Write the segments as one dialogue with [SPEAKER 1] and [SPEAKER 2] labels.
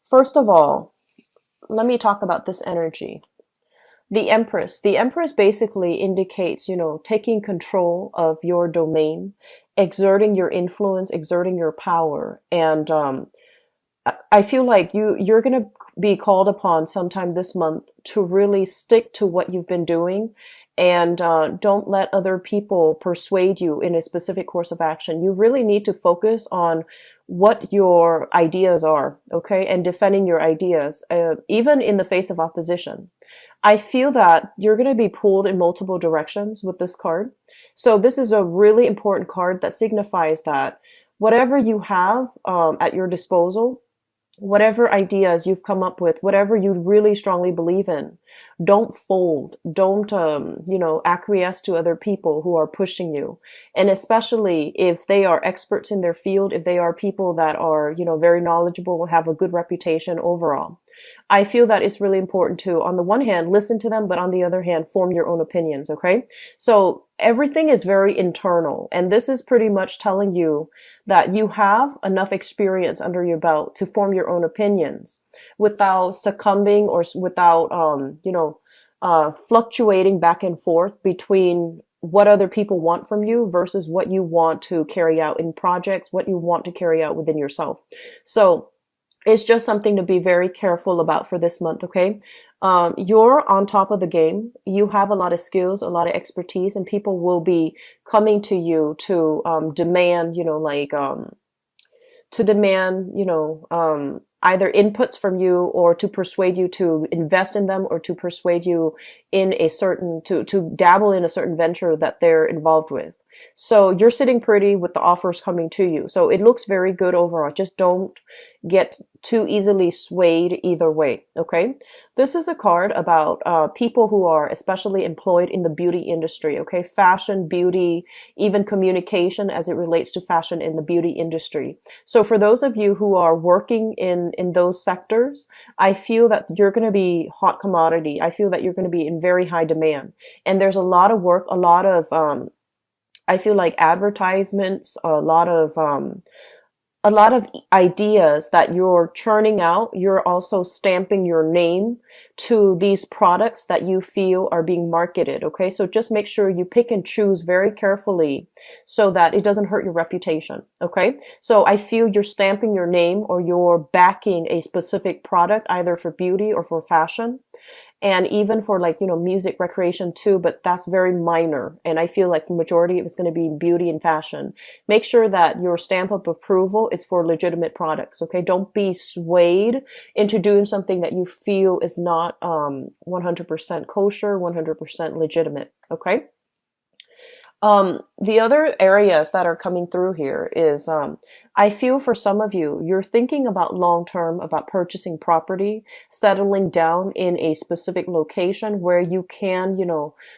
[SPEAKER 1] First of all, let me talk about this energy. The Empress. The Empress basically indicates, taking control of your domain, exerting your influence, exerting your power. And I feel like you're going to be called upon sometime this month to really stick to what you've been doing, and don't let other people persuade you in a specific course of action. You really need to focus on what your ideas are, okay, and defending your ideas, even in the face of opposition. I feel that you're going to be pulled in multiple directions with this card. So this is a really important card that signifies that whatever you have at your disposal, whatever ideas you've come up with, whatever you really strongly believe in, don't fold. Don't, acquiesce to other people who are pushing you. And especially if they are experts in their field, if they are people that are, very knowledgeable, have a good reputation overall. I feel that it's really important to, on the one hand, listen to them, but on the other hand, form your own opinions. Okay. So everything is very internal. And this is pretty much telling you that you have enough experience under your belt to form your own opinions without succumbing or without, fluctuating back and forth between what other people want from you versus what you want to carry out in projects, what you want to carry out within yourself. So it's just something to be very careful about for this month, okay? You're on top of the game. You have a lot of skills, a lot of expertise, and people will be coming to you to demand, to demand, either inputs from you or to persuade you to invest in them or to persuade you in a certain, to dabble in a certain venture that they're involved with. So you're sitting pretty with the offers coming to you. So it looks very good overall. Just don't get too easily swayed either way. Okay. This is a card about people who are especially employed in the beauty industry. Okay. Fashion, beauty, even communication as it relates to fashion in the beauty industry. So for those of you who are working in those sectors, I feel that you're going to be hot commodity. I feel that you're going to be in very high demand. And there's a lot of work, a lot of, I feel like advertisements, a lot of ideas that you're churning out. You're also stamping your name to these products that you feel are being marketed. Okay. So just make sure you pick and choose very carefully so that it doesn't hurt your reputation. Okay. So I feel you're stamping your name or you're backing a specific product either for beauty or for fashion. And even for music recreation too, but that's very minor. And I feel like the majority of it's going to be beauty and fashion. Make sure that your stamp of approval is for legitimate products. Okay. Don't be swayed into doing something that you feel is not 100% kosher, 100% legitimate. Okay. The other areas that are coming through here is, I feel for some of you, you're thinking about long term, about purchasing property, settling down in a specific location where you can,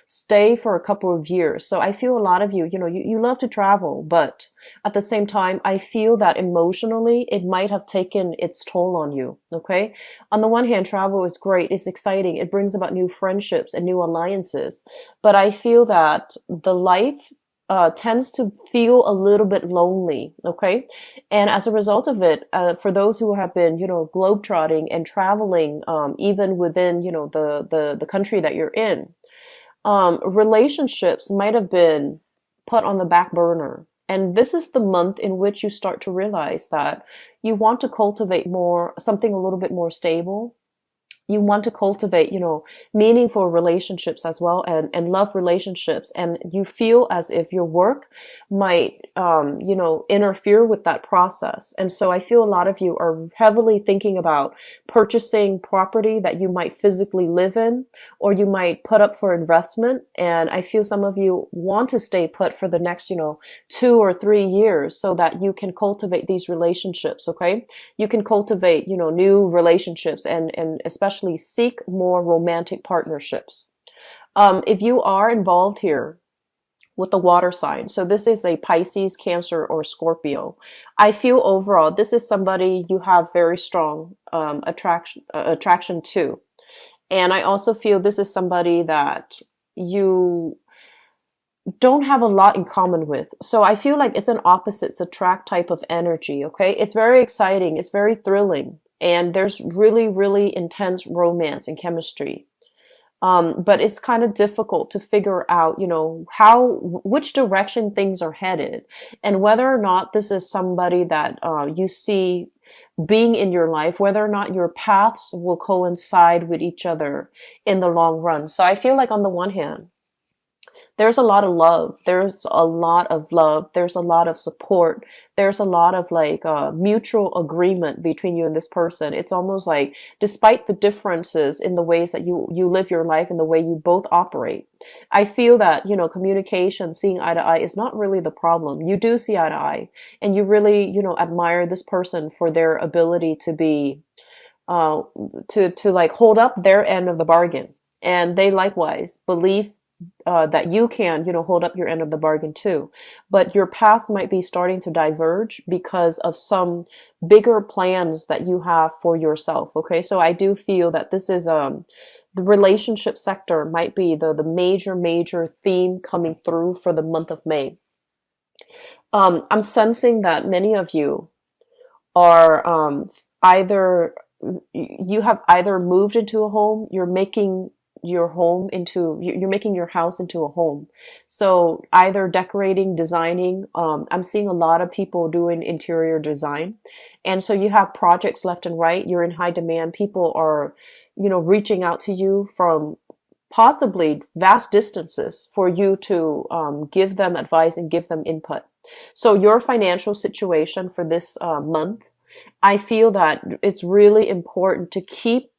[SPEAKER 1] stay for a couple of years. So I feel a lot of you, you love to travel, but at the same time, I feel that emotionally it might have taken its toll on you. Okay. On the one hand, travel is great. It's exciting. It brings about new friendships and new alliances. But I feel that the life tends to feel a little bit lonely. Okay. And as a result of it, for those who have been, globetrotting and traveling, even within, the country that you're in, relationships might have been put on the back burner. And this is the month in which you start to realize that you want to cultivate something a little bit more stable. You want to cultivate, meaningful relationships as well, and love relationships. And you feel as if your work might, interfere with that process. And so I feel a lot of you are heavily thinking about purchasing property that you might physically live in, or you might put up for investment. And I feel some of you want to stay put for the next, 2 or 3 years so that you can cultivate these relationships. Okay. You can cultivate, new relationships and especially seek more romantic partnerships. If you are involved here with the water sign, so this is a Pisces, Cancer, or Scorpio, I feel overall this is somebody you have very strong attraction to. And I also feel this is somebody that you don't have a lot in common with. So I feel like it's an opposites attract type of energy. Okay. It's very exciting. It's very thrilling. and there's really, really intense romance and chemistry. But it's kind of difficult to figure out, which direction things are headed, and whether or not this is somebody that you see being in your life, whether or not your paths will coincide with each other in the long run. So I feel like on the one hand, there's a lot of love. There's a lot of love. There's a lot of support. There's a lot of like mutual agreement between you and this person. It's almost like, despite the differences in the ways that you live your life and the way you both operate, I feel that, communication, seeing eye to eye is not really the problem. You do see eye to eye, and you really, admire this person for their ability to be, to like hold up their end of the bargain. And they likewise believe that you can, hold up your end of the bargain too. But your path might be starting to diverge because of some bigger plans that you have for yourself. Okay. So I do feel that this is, the relationship sector might be the major theme coming through for the month of May. I'm sensing that many of you are, either, you have either moved into a home, you're making you're making your house into a home. So either decorating, designing, I'm seeing a lot of people doing interior design. And so you have projects left and right. You're in high demand. People are, reaching out to you from possibly vast distances for you to give them advice and give them input. So your financial situation for this month, I feel that it's really important to keep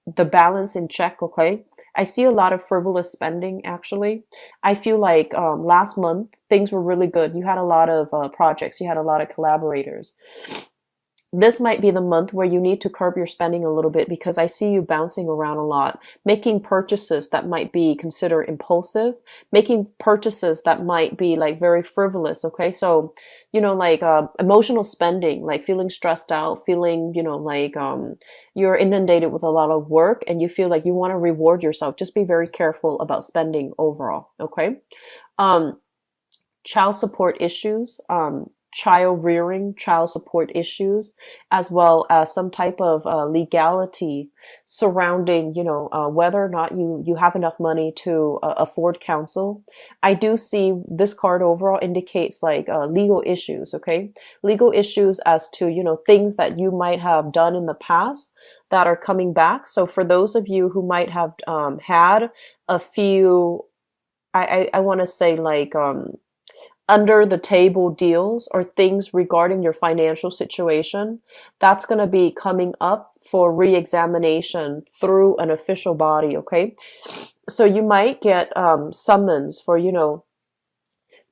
[SPEAKER 1] the balance in check. Okay. I see a lot of frivolous spending actually. I feel like last month things were really good. You had a lot of projects, you had a lot of collaborators. This might be the month where you need to curb your spending a little bit, because I see you bouncing around a lot, making purchases that might be considered impulsive, making purchases that might be like very frivolous. Okay. So, like, emotional spending, like feeling stressed out, feeling, like, you're inundated with a lot of work and you feel like you want to reward yourself. Just be very careful about spending overall. Okay. Um, Child support issues, child rearing, child support issues, as well as some type of legality surrounding, whether or not you have enough money to afford counsel. I do see this card overall indicates like legal issues. Okay, legal issues as to, things that you might have done in the past that are coming back. So for those of you who might have had a few, I want to say like under the table deals or things regarding your financial situation, that's going to be coming up for re-examination through an official body. Okay. So you might get summons for,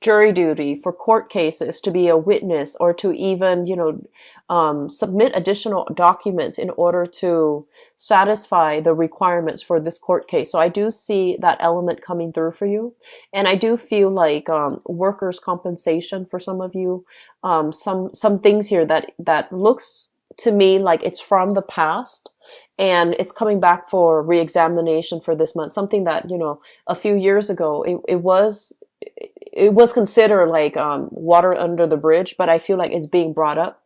[SPEAKER 1] jury duty, for court cases, to be a witness, or to even, submit additional documents in order to satisfy the requirements for this court case. So I do see that element coming through for you. And I do feel like workers' compensation for some of you, some things here that looks to me like it's from the past, and it's coming back for re-examination for this month. Something that, a few years ago, it was considered like water under the bridge, but I feel like it's being brought up.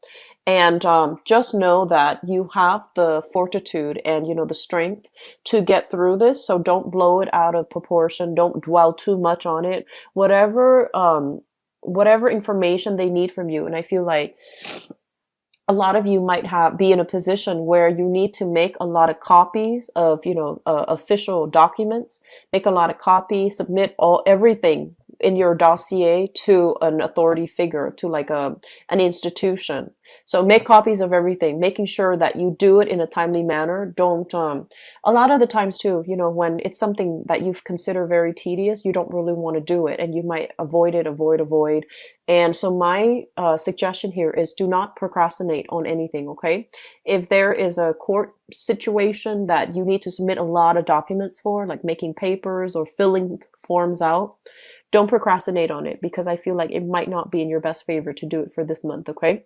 [SPEAKER 1] And just know that you have the fortitude and, the strength to get through this. So don't blow it out of proportion. Don't dwell too much on it. Whatever information they need from you. And I feel like a lot of you might be in a position where you need to make a lot of copies of, official documents, make a lot of copies, submit everything in your dossier to an authority figure, to like an institution. So make copies of everything, making sure that you do it in a timely manner. Don't, a lot of the times too, when it's something that you've considered very tedious, you don't really want to do it, and you might avoid. And so my suggestion here is, do not procrastinate on anything. Okay. If there is a court situation that you need to submit a lot of documents for, like making papers or filling forms out, don't procrastinate on it, because I feel like it might not be in your best favor to do it for this month. Okay.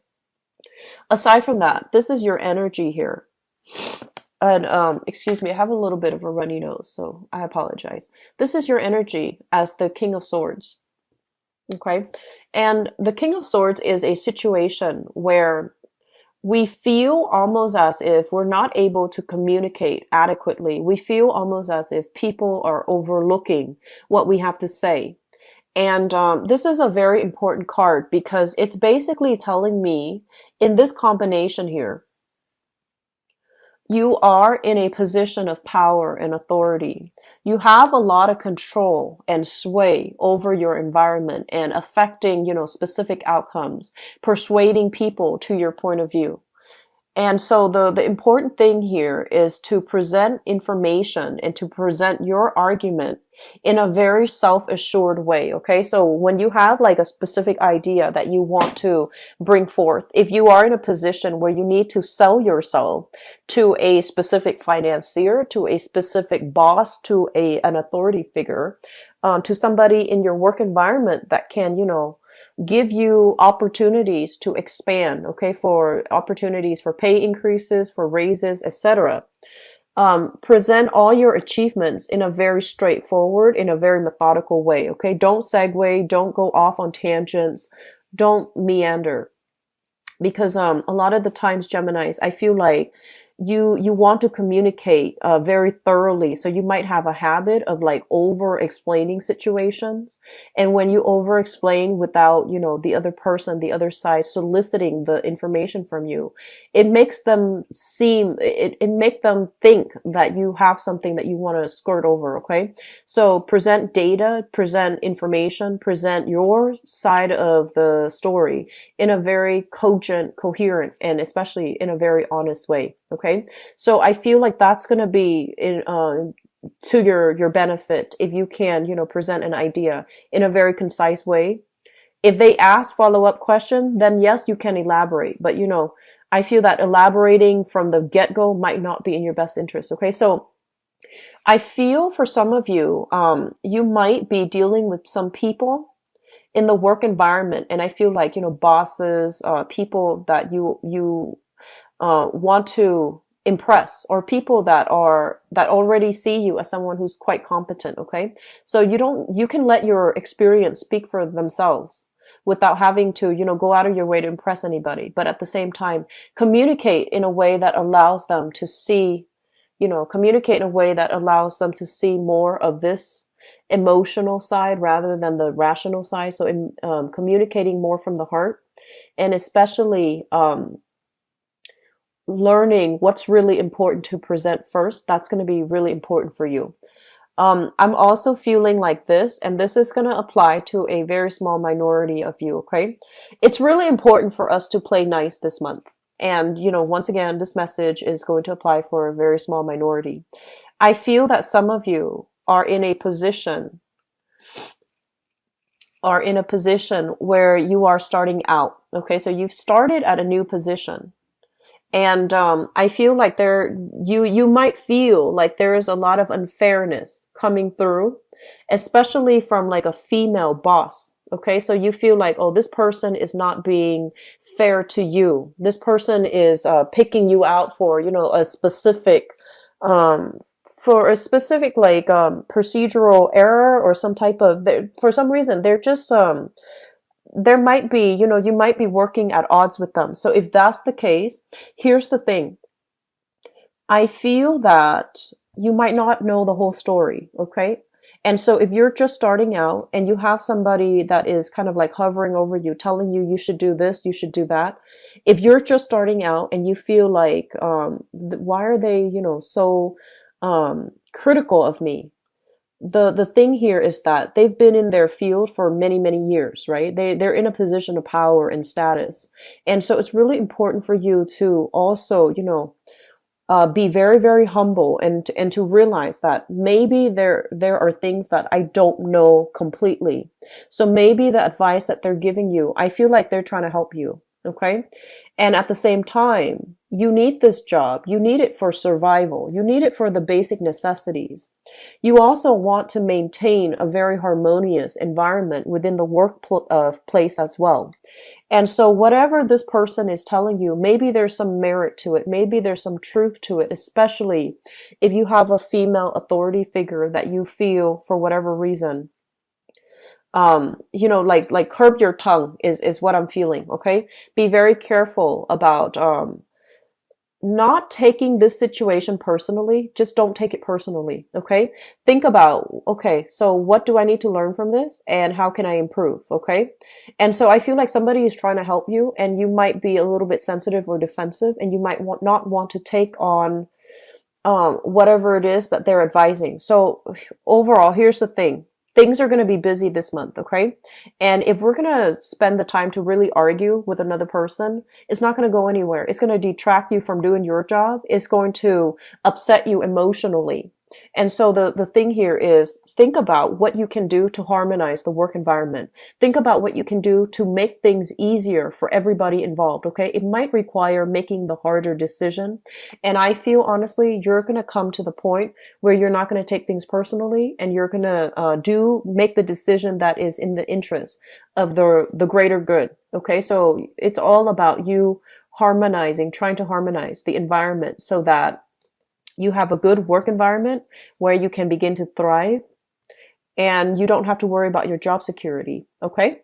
[SPEAKER 1] Aside from that, this is your energy here. And excuse me, I have a little bit of a runny nose, so I apologize. This is your energy as the King of Swords. Okay. And the King of Swords is a situation where we feel almost as if we're not able to communicate adequately. We feel almost as if people are overlooking what we have to say. And this is a very important card because it's basically telling me in this combination here, you are in a position of power and authority. You have a lot of control and sway over your environment and affecting, specific outcomes, persuading people to your point of view. And so the important thing here is to present information and to present your argument in a very self-assured way. Okay. So when you have like a specific idea that you want to bring forth, if you are in a position where you need to sell yourself to a specific financier, to a specific boss, to an authority figure, to somebody in your work environment that can, give you opportunities to expand, okay, for opportunities for pay increases, for raises, etc. Present all your achievements in a very straightforward, in a very methodical way, okay? Don't segue, don't go off on tangents, don't meander. Because a lot of the times, Geminis, I feel like you want to communicate very thoroughly, so you might have a habit of like over explaining situations, and when you over explain without the other person, the other side soliciting the information from you, it makes them it make them think that you have something that you want to skirt over. Okay, so present data, present information, present your side of the story in a very cogent, coherent, and especially in a very honest way. Okay. So I feel like that's going to be to your benefit if you can, present an idea in a very concise way. If they ask follow-up question, then yes, you can elaborate. But, I feel that elaborating from the get-go might not be in your best interest. Okay. So I feel for some of you, you might be dealing with some people in the work environment. And I feel like, bosses, people that you want to impress, or people that already see you as someone who's quite competent. Okay. So you can let your experience speak for themselves without having to, go out of your way to impress anybody. But at the same time, communicate in a way that allows them to see, communicate in a way that allows them to see more of this emotional side rather than the rational side. So in communicating more from the heart, and especially learning what's really important to present first, that's going to be really important for you. I'm also feeling like this, and this is going to apply to a very small minority of you, okay? It's really important for us to play nice this month. And, once again, this message is going to apply for a very small minority. I feel that some of you are in a position where you are starting out, okay? So you've started at a new position. And I feel like you might feel like there is a lot of unfairness coming through, especially from like a female boss. Okay, so you feel like, oh, this person is not being fair to you. This person is picking you out for a specific like procedural error or some type of. For some reason they're just there might be, you might be working at odds with them. So if that's the case, here's the thing. I feel that you might not know the whole story, okay? And so if you're just starting out and you have somebody that is kind of like hovering over you, telling you should do this, you should do that. If you're just starting out and you feel like, why are they, so critical of me? The thing here is that they've been in their field for many, many years, right? They're in a position of power and status. And so it's really important for you to also, be very, very humble and to realize that maybe there are things that I don't know completely. So maybe the advice that they're giving you, I feel like they're trying to help you. Okay. And at the same time, you need this job. You need it for survival. You need it for the basic necessities. You also want to maintain a very harmonious environment within the workplace as well. And so whatever this person is telling you, maybe there's some merit to it. Maybe there's some truth to it, especially if you have a female authority figure that you feel for whatever reason like curb your tongue is what I'm feeling. Okay. Be very careful about, not taking this situation personally. Just don't take it personally. Okay. Think about, okay, so what do I need to learn from this and how can I improve? Okay. And so I feel like somebody is trying to help you and you might be a little bit sensitive or defensive and you might not want to take on whatever it is that they're advising. So overall, here's the thing. Things are going to be busy this month, okay? And if we're going to spend the time to really argue with another person, it's not going to go anywhere. It's going to detract you from doing your job. It's going to upset you emotionally. And so the thing here is think about what you can do to harmonize the work environment. Think about what you can do to make things easier for everybody involved, okay? It might require making the harder decision. And I feel honestly, you're going to come to the point where you're not going to take things personally and you're going to make the decision that is in the interest of the greater good. Okay. So it's all about you harmonizing, trying to harmonize the environment so that you have a good work environment where you can begin to thrive and you don't have to worry about your job security. Okay.